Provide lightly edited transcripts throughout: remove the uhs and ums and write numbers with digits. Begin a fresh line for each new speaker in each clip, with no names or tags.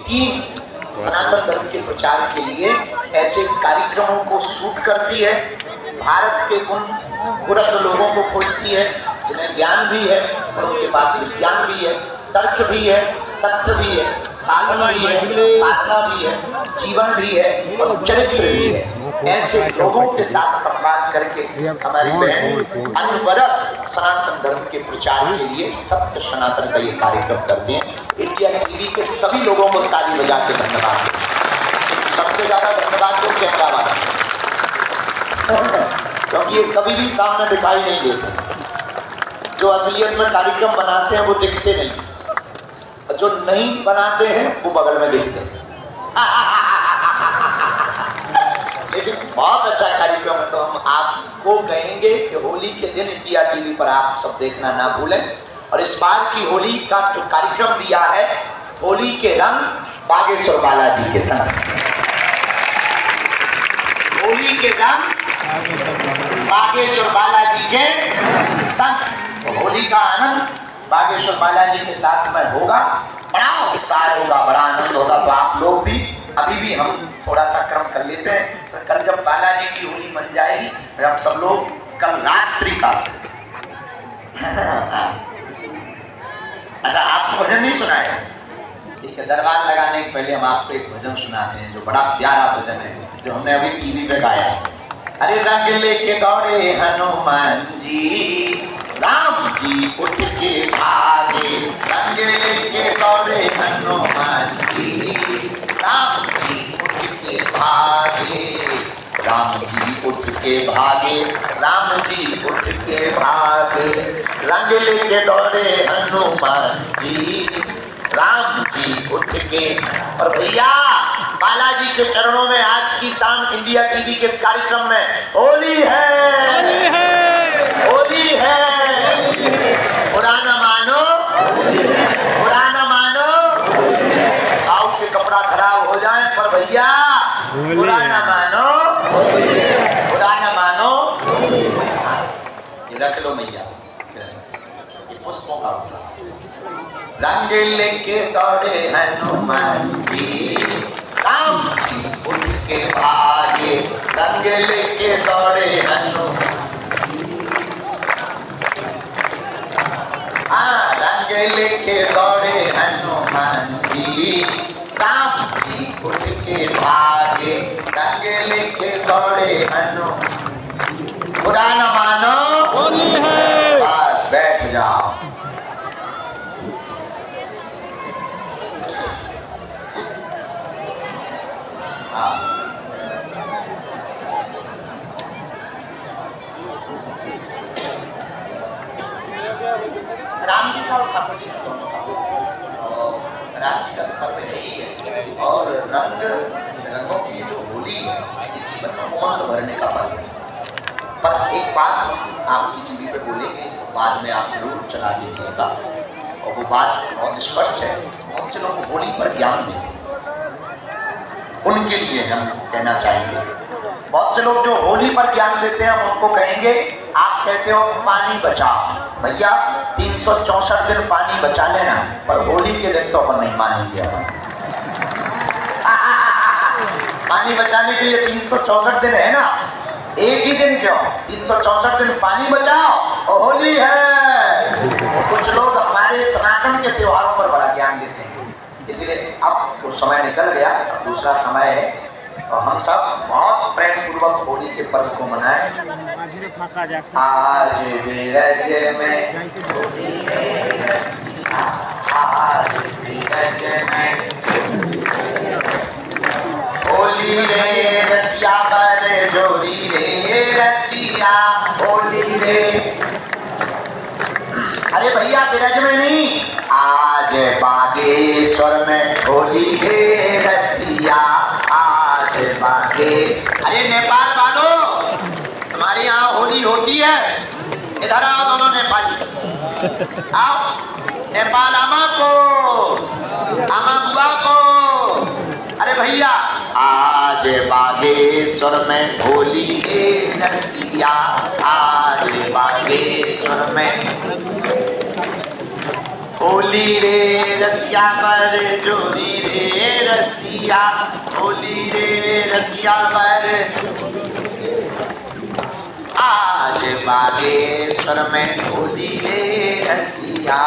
Team सनातन धर्म के प्रचार के लिए ऐसे कार्यक्रमों को शूट करती है, भारत के उन बुरक लोगों को खोजती है जिन्हें ज्ञान भी है और उनके पास विज्ञान भी है, तर्क भी है, तथ्य भी है, साधन भी है, साधना भी है, जीवन भी है और चरित्र भी है। ऐसे लोगों के साथ संवाद करके हमारी बहन अनवरत सनातन धर्म के प्रचार के लिए सत्य सनातन का ये कार्यक्रम करते हैं। इंडिया टीवी के सभी लोगों को ताली बजा के धन्यवाद। सबसे ज्यादा धन्यवाद तो कैमरा वाला, क्योंकि ये कभी भी सामने दिखाई नहीं देते। जो असलियत में कार्यक्रम बनाते हैं वो दिखते नहीं, और जो नहीं बनाते हैं वो बगल में दिखते हैं। लेकिन बहुत अच्छा कार्यक्रम है, तो हम आपको कहेंगे कि होली के दिन इंडिया टीवी पर आप सब देखना ना भूलें। और इस बार की होली का जो कार्यक्रम दिया है, होली के रंग बागेश्वर बालाजी के संग, होली के रंग बागेश्वर बालाजी के संग। तो होली का आनंद बागेश्वर बालाजी के साथ में होगा, बड़ा उत्साह होगा, बड़ा आनंद होगा। तो आप लोग भी, अभी भी हम थोड़ा सा क्रम कर लेते हैं, तो कल जब बालाजी की होली बन जाएगी फिर हम सब लोग कल रात्रि का अच्छा, आपको भजन नहीं सुनाए? ठीक है, दरबार लगाने के पहले हम आपको एक भजन सुनाते हैं जो बड़ा प्यारा भजन है, जो हमने अभी टीवी पे गाया। अरे रंग लेके दौड़े हनुमान जी, राम जी उठ के भागे, रंग लेके दौड़े हनुमान जी, राम जी उठ के भागे, राम जी उठ के भागे, राम जी उठ के भागे, रंग लेके दौड़े हनुमान जी, राम जी उठ के। और भैया बालाजी के चरणों में आज की शाम इंडिया टीवी के इस कार्यक्रम में होली है, होली है। पुराना मानो, पुराना मानो, आओ के कपड़ा खराब हो जाए पर भैया पुराना मानो, पुराना मानो। ये रख लो मैया, ये पुष्पों का होता। रंग लेके दौड़े हनुमान जी, राम जी उठ के भागे, रंग लेके दौड़े हनुमान, रंग लेके दौड़े हनुमान जी, राम जी उठ के भागे, रंग लेके दौड़े हनुमान। पुराना मानो होली है। बस बैठ जाओ। राम जी का और ठाकुर जी का दोनों का, राम जी का पर्व यही है। और रंगों की जो होली है ये जीवन में उमंग भरने का पर्व है। पर एक बात आपकी टीवी पे बोलेंगे, इसको बाद में आप जरूर चला दीजिएगा, और वो बात बहुत स्पष्ट है। बहुत से लोग होली पर ज्ञान देते हैं, उनके लिए हम कहना चाहेंगे। बहुत से लोग जो होली पर ज्ञान देते हैं हम उनको कहेंगे, आप कहते हो पानी बचाओ, भैया 364 दिन पानी बचा लेना, पर होली के दिन तो अपन नहीं मानेंगे। पानी बचाने के लिए 364 दिन है ना, एक ही दिन क्यों, 364 दिन पानी बचाओ और होली है। कुछ लोग हमारे सनातन के त्योहारों पर बड़ा ज्ञान देते हैं, इसलिए अब तो समय निकल गया, अब दूसरा समय है और हम सब बहुत प्रेम पूर्वक होली के पर्व को मनाएं। आज बीरज में होली है, आज बीरज में होली रे रसिया पर जोड़ी रे रसिया होली रे। अरे भैया बीरज में नहीं, आज बागेश्वर में होली रे रसिया, आज बागे। अरे नेपाल वालों, तुम्हारे यहाँ होली होती है? इधर आओ दोनों नेपाली, आओ। नेपाल आमा को, आमा बुआ को। अरे भैया आज बागेश्वर में होली रे रसिया, आज बागेश्वर में होली रे रसिया पर जोड़ी रे रसिया, होली रे रसिया बर। आज बागेश्वर में होली रे रसिया,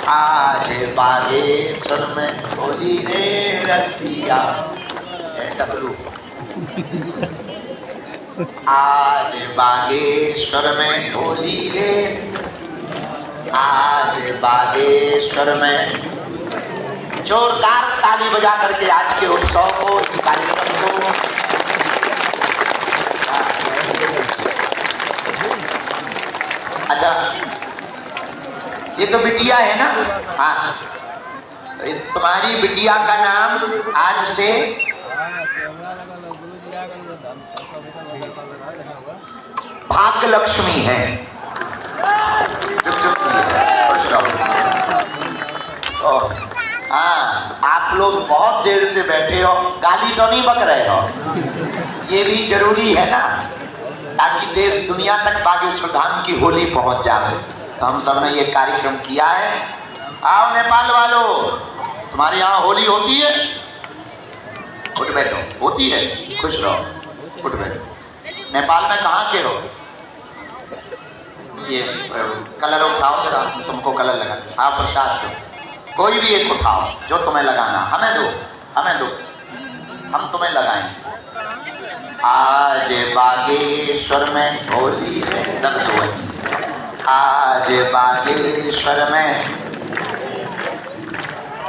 आज बागेश्वर में होली रे रसिया। डबलू आज बागेश्वर में होली रे, आज बागेश्वर में। जोरदार ताली बजा करके आज के उत्सव को, इस कार्यक्रम को अच्छा, ये तो बिटिया है ना? हाँ, तो इस तुम्हारी बिटिया का नाम आज से भाग्य लक्ष्मी है। हाँ, आप लोग बहुत देर से बैठे हो, गाली तो नहीं बक रहे हो? ये भी जरूरी है ना, ताकि देश दुनिया तक बागेश्वर धाम की होली पहुंच जाए। तो हम सब ने ये कार्यक्रम किया है। आओ नेपाल वालों, तुम्हारे यहाँ होली होती है? उठ बैठो। होती है? खुश रहो, उठ बैठो। नेपाल में कहाँ के हो? ये कलर उठाओ जरा, तुमको कलर लगा। हाँ, प्रसाद दो, कोई भी एक उठाओ जो तुम्हें लगाना। हमें दो, हमें दो, हम तुम्हें लगाएंगे। आज बागेश्वर में होली रे, दब दो। आज बागेश्वर में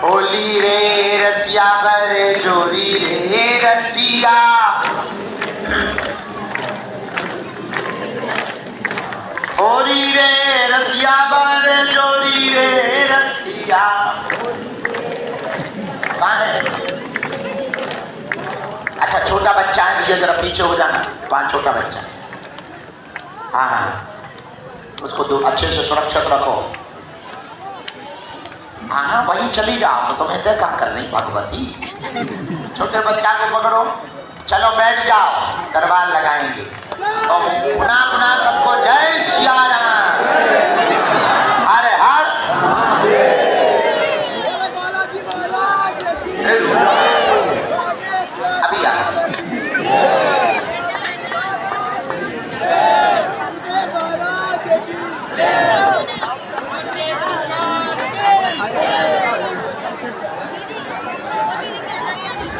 होली रे रसिया बर, जोरी रे रसिया। होली रे रसिया बर, जोरी रे रसिया। कहाँ है? अच्छा, छोटा बच्चा है, भैया जरा पीछे हो जाना। वहाँ छोटा बच्चा, हाँ हाँ, उसको दो, अच्छे से सुरक्षित रखो। हाँ हाँ, वहीं चली जाओ, तो तुम्हें देखा कर रही भगवती। छोटे बच्चा को पकड़ो, चलो बैठ जाओ, दरबार लगाएंगे। और पुनः पुनः सबको जय सिया राम, हरे हर। अभी आ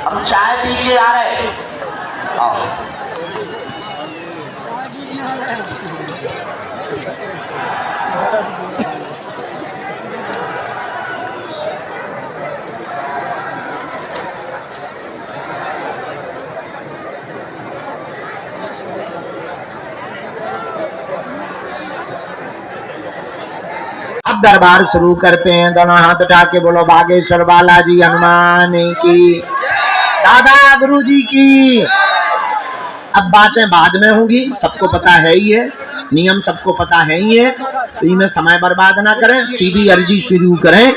हम चाय पी के आ रहे। आओ।
अब दरबार शुरू करते हैं। दोनों हाथ उठा के बोलो बागेश्वर बालाजी हनुमान की, दादा गुरु जी की। अब बातें बाद में होंगी, सबको पता है ही है, नियम सबको पता है ही है, तो इनमें समय बर्बाद ना करें, सीधी अर्जी शुरू करें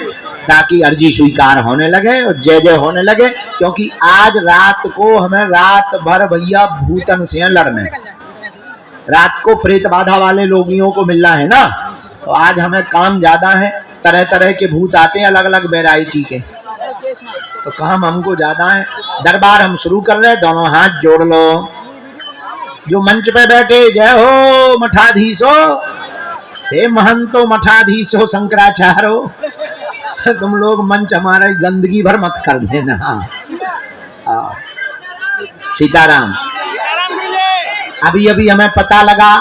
ताकि अर्जी स्वीकार होने लगे और जय जय होने लगे। क्योंकि आज रात को हमें रात भर भैया भूतन से लड़ने, रात को प्रेत बाधा वाले लोगियों को मिलना है ना, तो आज हमें काम ज्यादा है। तरह तरह के भूत आते हैं, अलग अलग वैरायटी के, तो काम हमको ज्यादा है। दरबार हम शुरू कर रहे हैं, दोनों हाथ जोड़ लो। जो मंच पे बैठे, जय हो मठाधीशो, हे महंतो मठाधीशो शंकराचार्यो, तुम लोग मंच हमारे गंदगी भर मत कर देना। सीताराम। अभी अभी हमें पता लगा,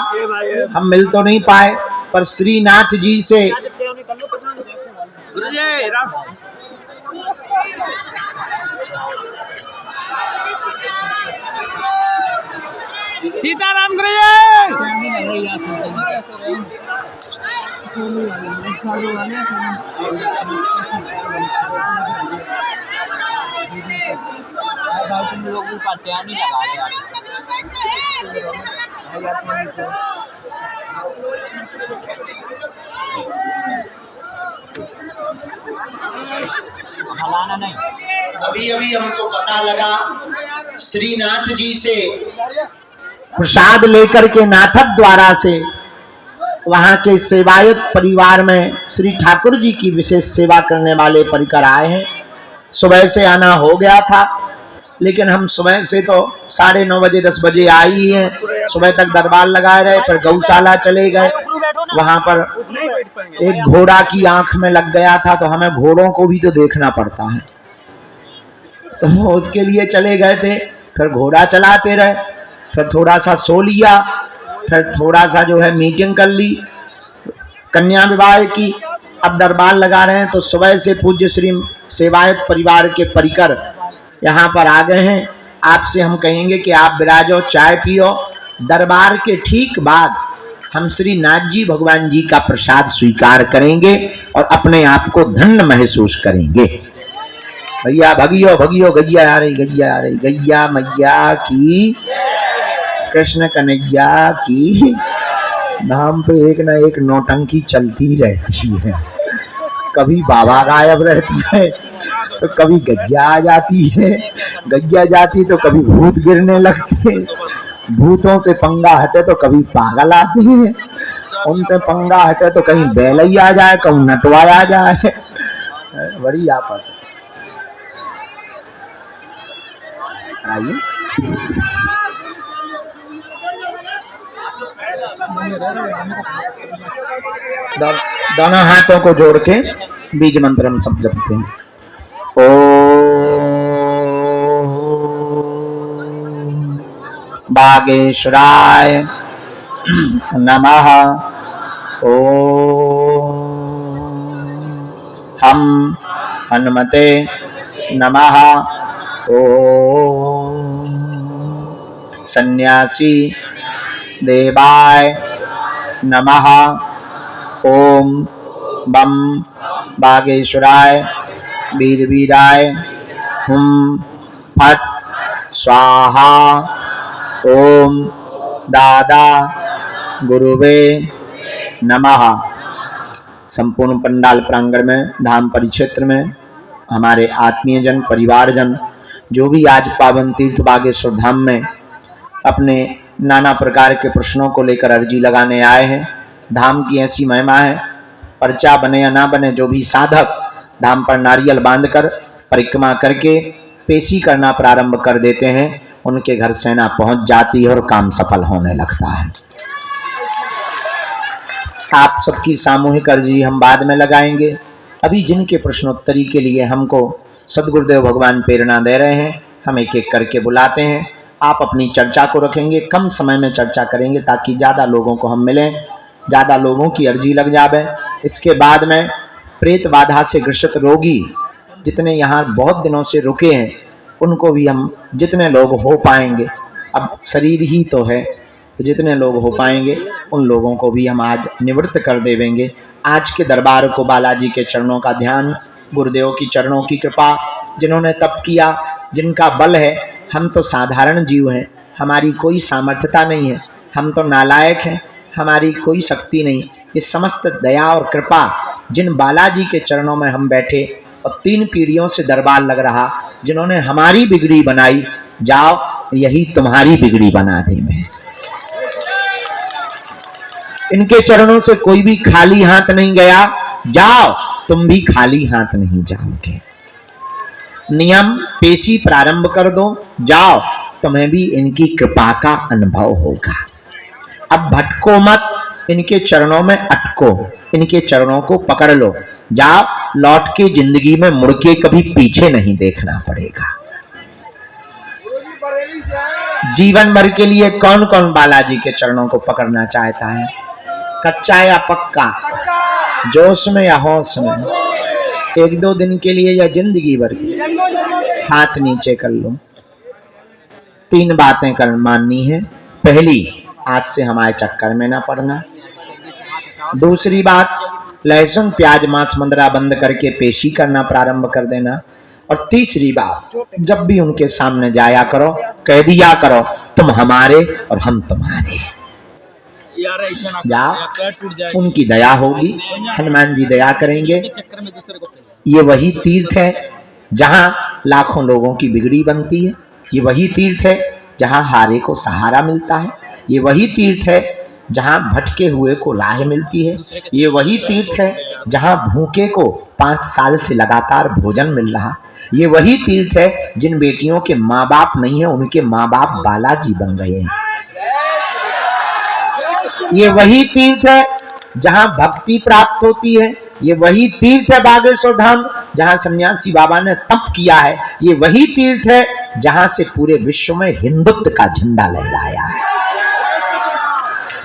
हम मिल तो नहीं पाए, पर श्रीनाथ जी से
सीताराम तुम लोग ऊपर ध्यान नहीं लगा रहे हलाना नहीं।
अभी अभी हमको पता लगा, श्रीनाथ जी से प्रसाद लेकर के नाथक द्वारा से वहां के सेवायत परिवार में श्री ठाकुर जी की विशेष सेवा करने वाले परिकर आए हैं। सुबह से आना हो गया था, लेकिन हम सुबह से तो 9:30 बजे 10 बजे आई ही हैं। सुबह तक दरबार लगाए रहे, फिर गौशाला चले गए। वहां पर एक घोड़ा की आंख में लग गया था, तो हमें घोड़ों को भी तो देखना पड़ता है, तो उसके लिए चले गए थे। फिर घोड़ा चलाते रहे, फिर थोड़ा सा सो लिया, फिर थोड़ा सा जो है मीटिंग कर ली कन्या विवाह की। अब दरबार लगा रहे हैं, तो सुबह से पूज्य श्री सेवायत परिवार के परिकर यहाँ पर आ गए हैं। आपसे हम कहेंगे कि आप विराजो, चाय पियो। दरबार के ठीक बाद हम श्री नाथ जी भगवान जी का प्रसाद स्वीकार करेंगे और अपने आप को धन्य महसूस करेंगे। भैया भगियो भगियो, गैया आ रही, गैया आ रही, गैया मैया की, कृष्ण कन्हैया की। धाम पे एक ना एक नौटंकी चलती रहती है, कभी बाबा गायब रहती है, तो कभी गैया आ जाती है, गैया जाती तो कभी भूत गिरने लगते हैं, भूतों से पंगा हटे तो कभी पागल आते हैं, उनसे पंगा हटे तो कहीं बैलई आ जाए, कहीं नटवा आ जाए। बड़ी आपत आइए। दोनों हाथों को जोड़ के बीज मंत्र हम सब जपते हैं। ओम बागेश्वराय नमः। ओम हम हनुमते नमः। ओम सन्यासी देवाय नमः। ओम बम बागेश्वराय वीरवीराय हुम फट स्वाहा। ओम दादा गुरुवे नमः। संपूर्ण पंडाल प्रांगण में, धाम परिक्षेत्र में हमारे आत्मीय जन, परिवारजन जो भी आज पावन तीर्थ बागेश्वर धाम में अपने नाना प्रकार के प्रश्नों को लेकर अर्जी लगाने आए हैं। धाम की ऐसी महिमा है, पर्चा बने या ना बने, जो भी साधक धाम पर नारियल बांधकर परिक्रमा करके पेशी करना प्रारंभ कर देते हैं, उनके घर सेना पहुंच जाती है और काम सफल होने लगता है। आप सबकी सामूहिक अर्जी हम बाद में लगाएंगे। अभी जिनके प्रश्नोत्तरी के लिए हमको सदगुरुदेव भगवान प्रेरणा दे रहे हैं, हम एक एक करके बुलाते हैं। आप अपनी चर्चा को रखेंगे, कम समय में चर्चा करेंगे ताकि ज़्यादा लोगों को हम मिलें, ज़्यादा लोगों की अर्जी लग जावे। इसके बाद में प्रेत बाधा से ग्रसित रोगी जितने यहाँ बहुत दिनों से रुके हैं, उनको भी हम जितने लोग हो पाएंगे, अब शरीर ही तो है, तो जितने लोग हो पाएंगे उन लोगों को भी हम आज निवृत्त कर देवेंगे। आज के दरबार को बालाजी के चरणों का ध्यान, गुरुदेव की चरणों की कृपा, जिन्होंने तप किया, जिनका बल है। हम तो साधारण जीव हैं, हमारी कोई सामर्थ्यता नहीं है, हम तो नालायक हैं, हमारी कोई शक्ति नहीं। ये समस्त दया और कृपा जिन बालाजी के चरणों में हम बैठे और 3 पीढ़ियों से दरबार लग रहा, जिन्होंने हमारी बिगड़ी बनाई, जाओ यही तुम्हारी बिगड़ी बना दे। मैं इनके चरणों से कोई भी खाली हाथ नहीं गया, जाओ तुम भी खाली हाथ नहीं जाओगे। नियम पेशी प्रारंभ कर दो, जाओ तुम्हें भी इनकी कृपा का अनुभव होगा। अब भटको मत, इनके चरणों में अटको, इनके चरणों को पकड़ लो, जाओ लौट के जिंदगी में मुड़ के कभी पीछे नहीं देखना पड़ेगा। जीवन भर के लिए कौन कौन बालाजी के चरणों को पकड़ना चाहता है? कच्चा या पक्का, जोश में या होश में, 1-2 दिन के लिए या जिंदगी भर के? हाथ नीचे कर लो। 3 बातें कर माननी है। पहली, आज से हमारे चक्कर में ना पड़ना। दूसरी बात, लहसुन प्याज मांस मंदरा बंद करके पेशी करना प्रारंभ कर देना। और तीसरी बात, जब भी उनके सामने जाया करो, कह दिया करो तुम हमारे और हम तुम्हारे। जाओ, उनकी दया होगी, हनुमान जी दया करेंगे। ये वही तीर्थ है जहां लाखों लोगों की बिगड़ी बनती है, ये वही तीर्थ है जहां हारे को सहारा मिलता है, ये वही तीर्थ है जहां भटके हुए को राह मिलती है, ये वही तीर्थ है जहां भूखे को 5 साल से लगातार भोजन मिल रहा, ये वही तीर्थ है जिन बेटियों के माँ बाप नहीं है, उनके माँ बाप बालाजी बन रहे हैं। ये वही तीर्थ है जहां भक्ति प्राप्त होती है। ये वही तीर्थ है बागेश्वर धाम जहां सन्यासी बाबा ने तप किया है। ये वही तीर्थ है जहां से पूरे विश्व में हिंदुत्व का झंडा लहराया है।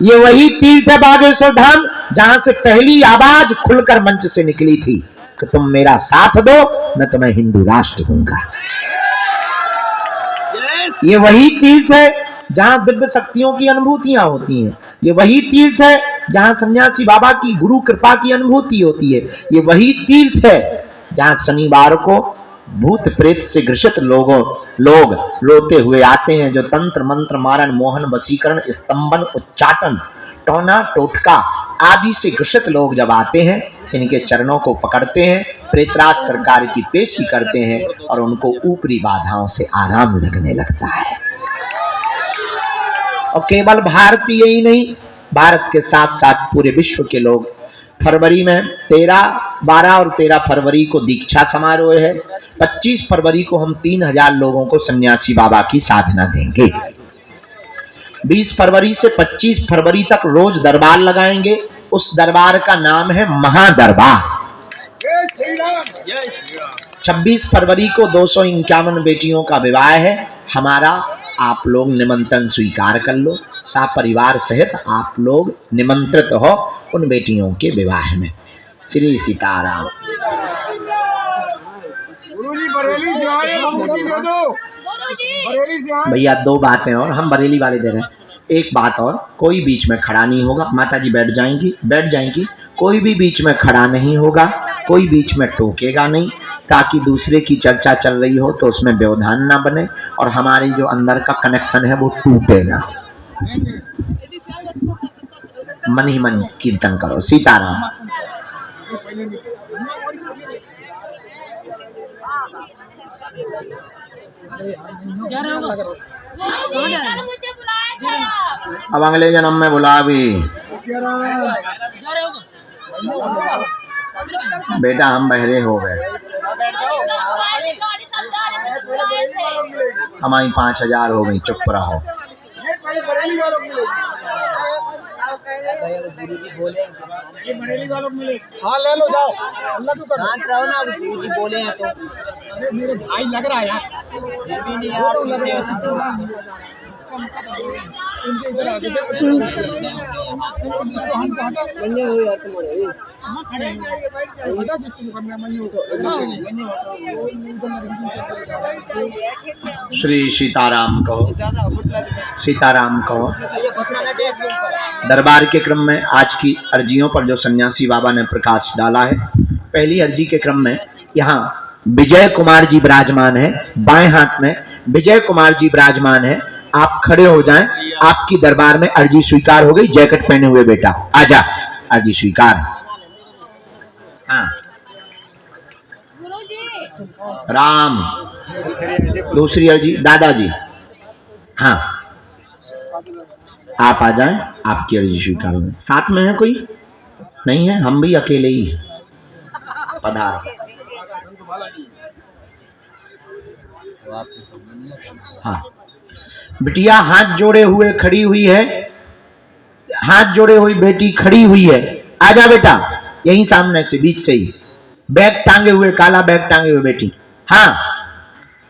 ये वही तीर्थ है बागेश्वर धाम जहां से पहली आवाज खुलकर मंच से निकली थी कि तुम मेरा साथ दो, मैं तुम्हें हिंदू राष्ट्र दूंगा। ये वही तीर्थ है जहां दिव्य शक्तियों की अनुभूतियां होती हैं। ये वही तीर्थ है जहां सन्यासी बाबा की गुरु कृपा की अनुभूति होती है। ये वही तीर्थ है जहां शनिवार को भूत प्रेत से ग्रसित लोग रोते हुए आते हैं, जो तंत्र मंत्र मारण मोहन वशीकरण स्तंभन उच्चाटन टोना टोटका आदि से ग्रसित लोग जब आते हैं, इनके चरणों को पकड़ते हैं, प्रेतराज सरकार की पेशी करते हैं और उनको ऊपरी बाधाओं से आराम लगने लगता है। और केवल भारतीय ही नहीं, भारत के साथ साथ पूरे विश्व के लोग फरवरी में 12 और 13 फरवरी को दीक्षा समारोह है। 25 फरवरी को हम 3000 लोगों को सन्यासी बाबा की साधना देंगे। 20 फरवरी से 25 फरवरी तक रोज दरबार लगाएंगे। उस दरबार का नाम है महादरबार। 26 फरवरी को 251 बेटियों का विवाह है हमारा। आप लोग निमंत्रण स्वीकार कर लो, परिवार सहित आप लोग निमंत्रित हो उन बेटियों के विवाह में। श्री सीताराम। भैया 2 बातें और हम बरेली वाले दे रहे हैं। एक बात और, कोई बीच में खड़ा नहीं होगा। माता जी बैठ जाएंगी। कोई भी बीच में खड़ा नहीं होगा, कोई बीच में टोकेगा नहीं, ताकि दूसरे की चर्चा चल रही हो तो उसमें व्यवधान ना बने और हमारी जो अंदर का कनेक्शन है वो टूटे ना। मन ही मन कीर्तन करो। सीताराम। अब अगले जन्म में बुला भी बेटा, हम बहरे हो गए, हमारी 5000 हो गई, चुप रहो।
हाँ ले लो, जाओ। अल्लाह तो कर रहो ना, गुरुजी बोले हैं तो मेरे भाई लग रहा है यार। भी नहीं यार,
श्री सीताराम कहो, सीताराम कहो। दरबार के क्रम में आज की अर्जियों पर जो सन्यासी बाबा ने प्रकाश डाला है, पहली अर्जी के क्रम में यहाँ विजय कुमार जी विराजमान है। बाएं हाथ में विजय कुमार जी विराजमान है। आप खड़े हो जाएं। आपकी दरबार में अर्जी स्वीकार हो गई। जैकेट पहने हुए बेटा आजा, अर्जी स्वीकार। हाँ राम। दूसरी अर्जी दादाजी। हाँ आप आ जाएं, आपकी अर्जी स्वीकार हो गई। साथ में है कोई? नहीं है, हम भी अकेले ही हैं। पधारो। हाँ बिटिया हाथ जोड़े हुए खड़ी हुई है, हाथ जोड़े हुई बेटी खड़ी हुई है। आजा बेटा, यहीं सामने से बीच से ही, बैग टांगे हुए, काला बैग टांगे हुए बेटी। हाँ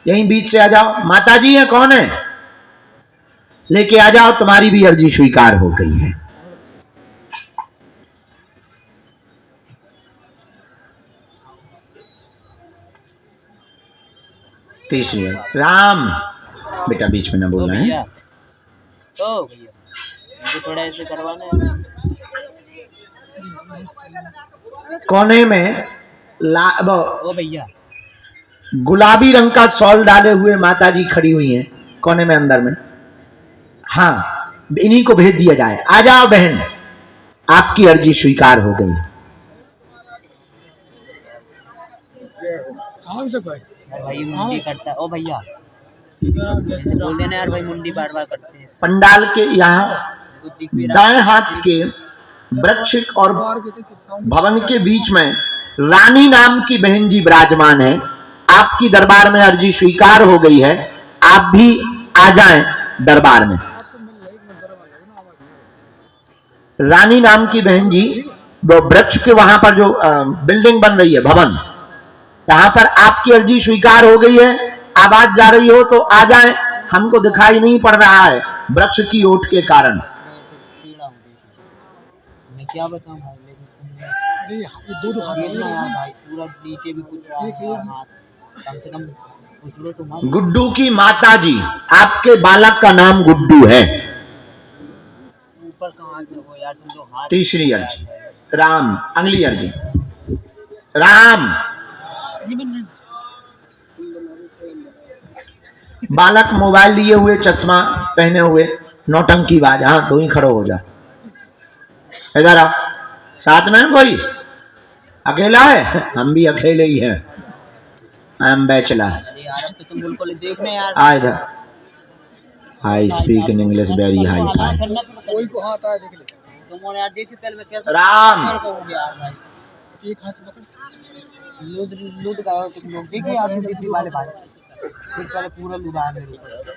यहीं बीच से आ जाओ। माता जी है, कौन है? लेके आ जाओ, तुम्हारी भी अर्जी स्वीकार हो गई है। तीसरी राम। बेटा बीच में ना बोलना है।
तो भैया थोड़ा ऐसे करवाना है।
कोने में
ओ भैया
गुलाबी रंग का शॉल डाले हुए माता जी खड़ी हुई हैं कोने में अंदर में। हाँ इन्हीं को भेज दिया जाए। आ जाओ बहन, आपकी अर्जी स्वीकार हो गई।
भाई मुंडी करता है। ओ भैया बोल देना यार, भाई मुंडी बार बार करते हैं।
पंडाल के यहाँ दाएं हाथ के वृक्ष और भवन के बीच में रानी नाम की बहन जी विराजमान है। आपकी दरबार में अर्जी स्वीकार हो गई है, आप भी आ जाएं दरबार में। रानी नाम की बहन जी, वो वृक्ष के वहां पर जो बिल्डिंग बन रही है, भवन, वहां पर आपकी अर्जी स्वीकार हो गई है, आवाज जा रही हो तो आ जाएं, हमको दिखाई नहीं पड़ रहा है वृक्ष की ओट के कारण।
मैं क्या बताऊं भाई, लेकिन भाई पूरा नीचे भी कुछ कम से कम कुछ तो मत।
गुड्डू की माता जी, आपके बालक का नाम गुड्डू है।
ऊपर कहां से हो यार, तुम तो हाथ।
तीसरी अर्जी राम, अगली अर्जी राम। बालक मोबाइल लिए हुए, चश्मा पहने हुए, नौटंकी बाज। हाँ तू ही खड़ो हो जा, इधर आ। साथ में कोई अकेला है? हम भी अकेले ही हैं, आई एम बैचलर।
अरे यार अब तो तुम बिल्कुल देखने यार।
आ इधर। I speak in English very hi fi.
कोई को हाथ आया देख ले तुम यार, देखिए पहले मैं कैसे
राम।
यार भाई एक हाथ पकड़ लूट का तुम लोग देखिए यार, दिल्ली वाले भाई फिर पहले पूरा लुगा मेरे ऊपर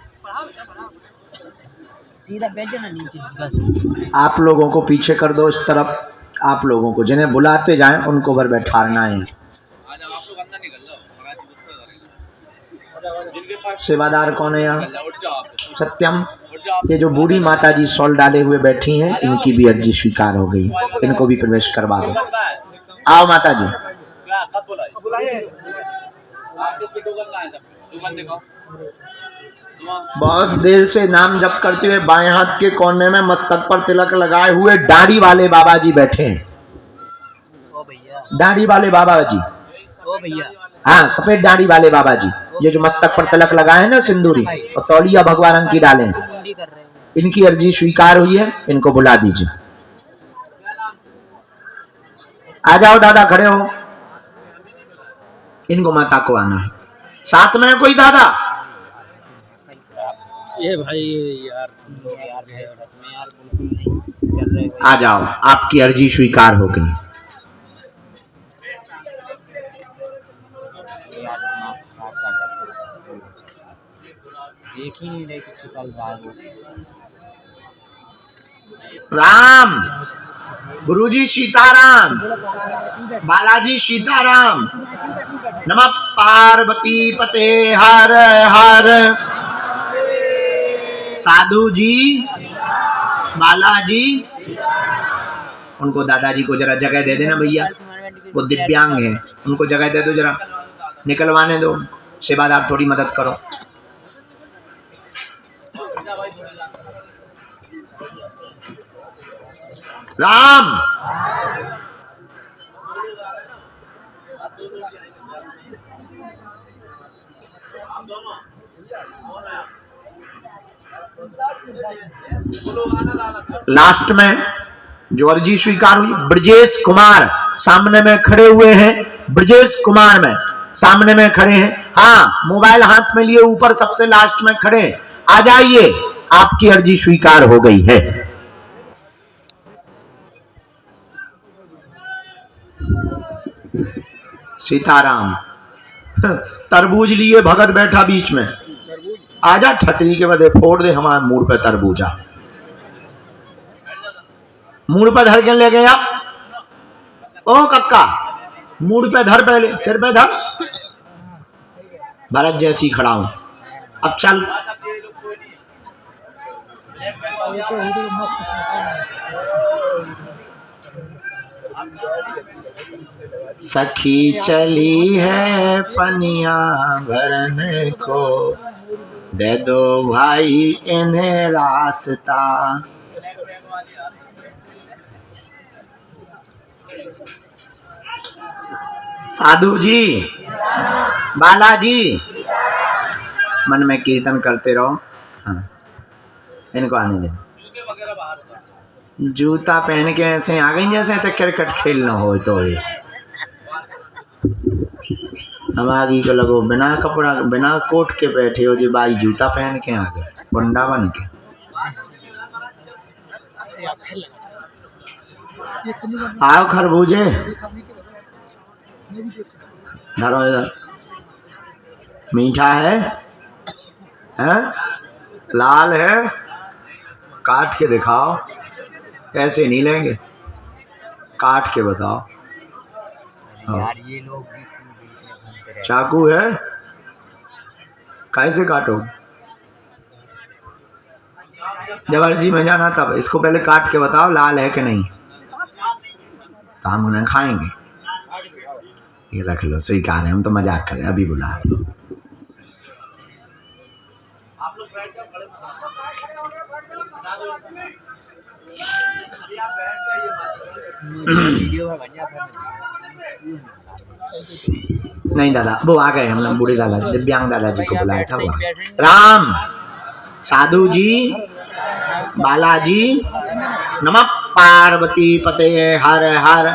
सीधा बैठ जाना नीचे।
आप लोगों को पीछे कर दो इस तरफ, आप लोगों को जिन्हें बुलाते जाएं उनको बर बैठाना है। सेवादार कौन है यहाँ? सत्यम। ये जो बूढ़ी माता जी शॉल डाले हुए बैठी हैं, इनकी भी अर्जी स्वीकार हो गई, इनको भी प्रवेश करवा दो। आओ माता जी। बहुत देर से नाम जप करते हुए बाएं हाथ के कोने में मस्तक पर तिलक लगाए हुए दाढ़ी वाले बाबा जी बैठे हैं।
ओ भैया,
दाढ़ी वाले बाबा जी।
ओ भैया,
हाँ सफेद दाढ़ी वाले बाबा जी, ये जो मस्तक पर तिलक लगाए हैं ना सिंदूरी, और तौलिया भगवा रंग की डाले हैं, इनकी अर्जी स्वीकार हुई है, इनको बुला दीजिए। आ जाओ दादा, खड़े हो। इनको माता को आना है। साथ में कोई दादा?
ये भाई यार तुम लोग यार मैं यार बिल्कुल नहीं कर रहे।
आ जाओ, आपकी अर्जी स्वीकार हो गई। देख ही नहीं रहे कि छुपल भाग। राम, गुरुजी सीताराम, बालाजी सीताराम, नमः पार्वती पते हर हर। साधु जी, बालाजी, उनको दादाजी को जरा जगह दे देना भैया, वो दिव्यांग है, उनको जगह दे दो, जरा निकलवाने दो। सेवादार थोड़ी मदद करो। राम, लास्ट में जो अर्जी स्वीकार हुई, ब्रजेश कुमार सामने में खड़े हुए हैं। ब्रजेश कुमार में सामने में खड़े हैं। हाँ, मोबाइल हाथ में लिए ऊपर सबसे लास्ट में खड़े। आ जाइए, आपकी अर्जी स्वीकार हो गई है। सीताराम। तरबूज लिए भगत बैठा बीच में। आजा ठटनी के बदे फोड़ दे हमारे मुंह पे तरबूजा। मुंह पे धर के ले गया। ओ कक्का, मुंह पे धर, पहले सिर पे धर। भरत जैसी खड़ा हूं, अब चल। सखी चली है पनिया भरने को, दे दो भाई इन्हें रास्ता। साधु जी, बालाजी, मन में कीर्तन करते रहो। हाँ, इनको आने दे। जूता पहन के ऐसे आ गई जैसे तो क्रिकेट खेलना हो तो ये हम आगे को लगो बिना कपड़ा बिना कोट के बैठे हो जी, भाई जूता पहन के आ गए बंडा बन के। आओ खरबूजे, धरो इधर। मीठा है? हैं? लाल है? काट के दिखाओ। ऐसे नहीं लेंगे, काट के बताओ।
यार ये लोग भी बीच में घूमते रहते
चाकू है? कैसे काटो? जब अर्जी में जाना तब इसको पहले काट के बताओ लाल है कि नहीं, तो हम उन्हें खाएंगे। ये रख लो, सही कहा रहे, हम तो मजाक करें, अभी बुला लो।
वीडियो में बढ़िया
नहीं दादा, वो आ गए, हमने बूढ़े दादा दिव्यांग दादाजी को बुलाया था। वो राम, साधु जी, बालाजी, नमः पार्वती पते हर हर।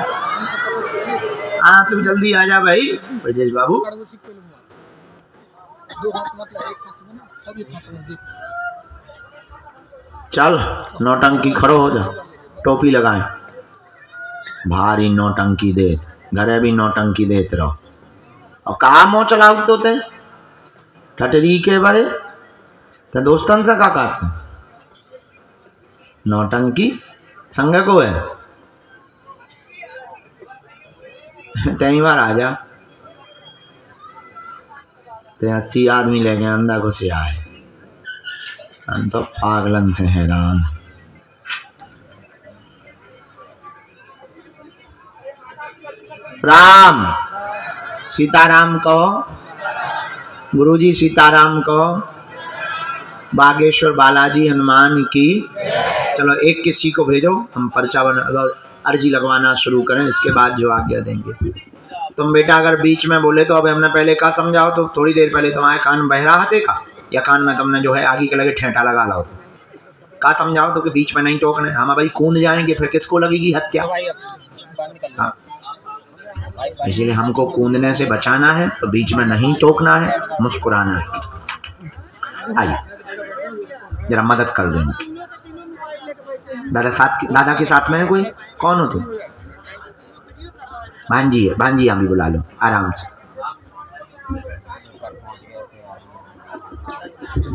हाँ तू जल्दी आ जा भाई ब्रजेश बाबू। चल नौटंकी खड़ो हो जा, टोपी लगाए। भारी नौटंकी देत, घरे भी नौटंकी देत रहो। और कहा मोह चलाऊ तो ते ठटरी के बारे ते दोस्तन से का कहते नौटंकी संग को है। तई बार आ जा, ते 80 आदमी ले गए अंधा को से आए। हम तो पागलन से हैरान। राम सीताराम कहो, गुरुजी सीताराम कहो, बागेश्वर बालाजी हनुमान की। चलो एक किसी को भेजो, हम पर्चा बना अर्जी लगवाना शुरू करें, इसके बाद जो आज्ञा देंगे। तुम बेटा अगर बीच में बोले तो अब हमने पहले का समझाओ, तो थोड़ी देर पहले तुम्हारे कान बह रहा थे का, या कान में तुमने जो है आगे के लगे ठेठा लगा लाओ तो का समझाओ, तो कि बीच में नहीं टोकने। हम भाई कूद जाएंगे फिर किसको लगेगी हत्या। हाँ इसीलिए हमको कूदने से बचाना है, तो बीच में नहीं टोकना है, मुस्कुराना है। आइए जरा मदद कर देंगे। दादा के साथ में है कोई? कौन हो तुम? भांजी है, भांजी हम भी बुला लो आराम से।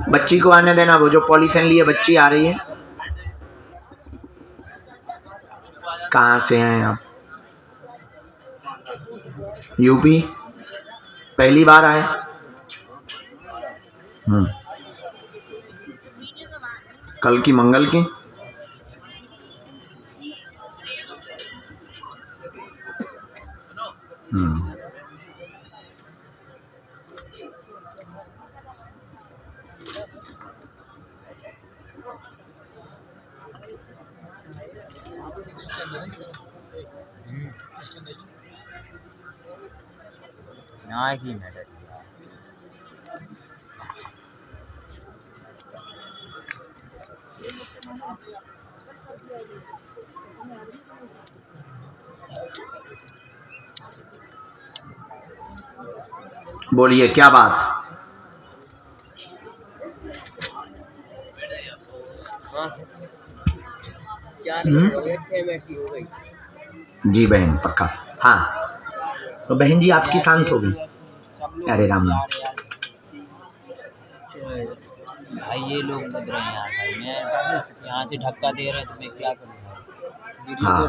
बच्ची को आने देना, वो जो पॉलीथिन लिए बच्ची आ रही है। कहाँ से हैं आप? यूपी? पहली बार आए? कल की मंगल की?
यहाँ की मैटर।
बोलिए क्या बात? जी बहन पक्का। हाँ तो बहन जी आपकी शांत हो गई। अरे राम
भाई ये लोग कूद रहे हैं यार, मैं यहाँ से धक्का दे रहे हैं तो मैं क्या करूँ।
हाँ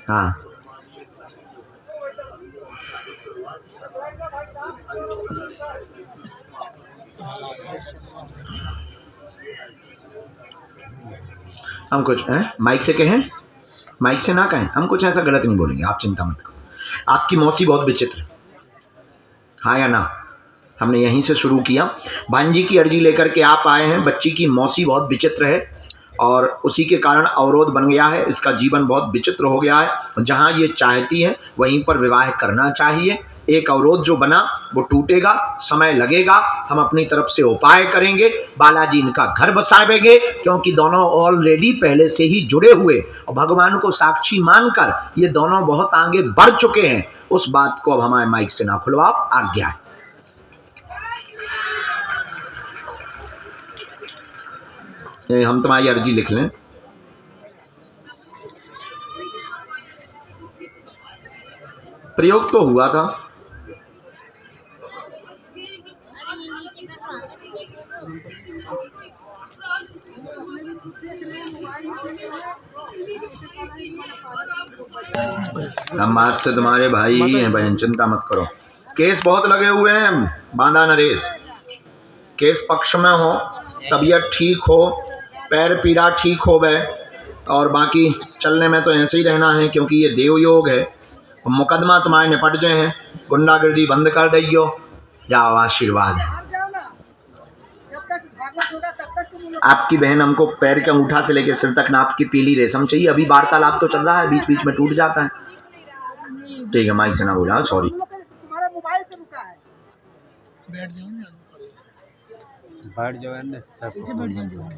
हाँ हम कुछ माइक से कहें, माइक से ना कहें, हम कुछ ऐसा गलत नहीं बोलेंगे, आप चिंता मत करो। आपकी मौसी बहुत विचित्र, हाँ या ना? हमने यहीं से शुरू किया। भांजी की अर्जी लेकर के आप आए हैं। बच्ची की मौसी बहुत विचित्र है और उसी के कारण अवरोध बन गया है, इसका जीवन बहुत विचित्र हो गया है। जहाँ ये चाहती है वहीं पर विवाह करना चाहिए। एक अवरोध जो बना वो टूटेगा, समय लगेगा, हम अपनी तरफ से उपाय करेंगे, बालाजी इनका घर बसावेंगे, क्योंकि दोनों ऑलरेडी पहले से ही जुड़े हुए और भगवान को साक्षी मानकर ये दोनों बहुत आगे बढ़ चुके हैं। उस बात को अब हमारे माइक से ना खुलवाओ, आज्ञा है। हम तुम्हारी अर्जी लिख लें। प्रयोग तो हुआ था, हम आज से तुम्हारे भाई ही हैं बहन, चिंता मत करो। केस बहुत लगे हुए हैं, बांधा नरेश। केस पक्ष में हो, तबीयत ठीक हो, पैर पीड़ा ठीक हो गए, और बाकी चलने में तो ऐसे ही रहना है क्योंकि ये देव योग है। मुकदमा तुम्हारे निपट जाए हैं, गुंडागर्दी बंद कर दियो, जाओ आशीर्वाद। आपकी बहन हमको पैर के अंगूठा से लेकर सिर तक नाप की पीली रेशम चाहिए। अभी वार्तालाप तो चल रहा है, बीच बीच में टूट जाता है। ठीक है, माइक से ना बोला, सॉरी।
तुम्हारा मोबाइल से रुका है। बैठ जाओ ना, बैठ जाओ।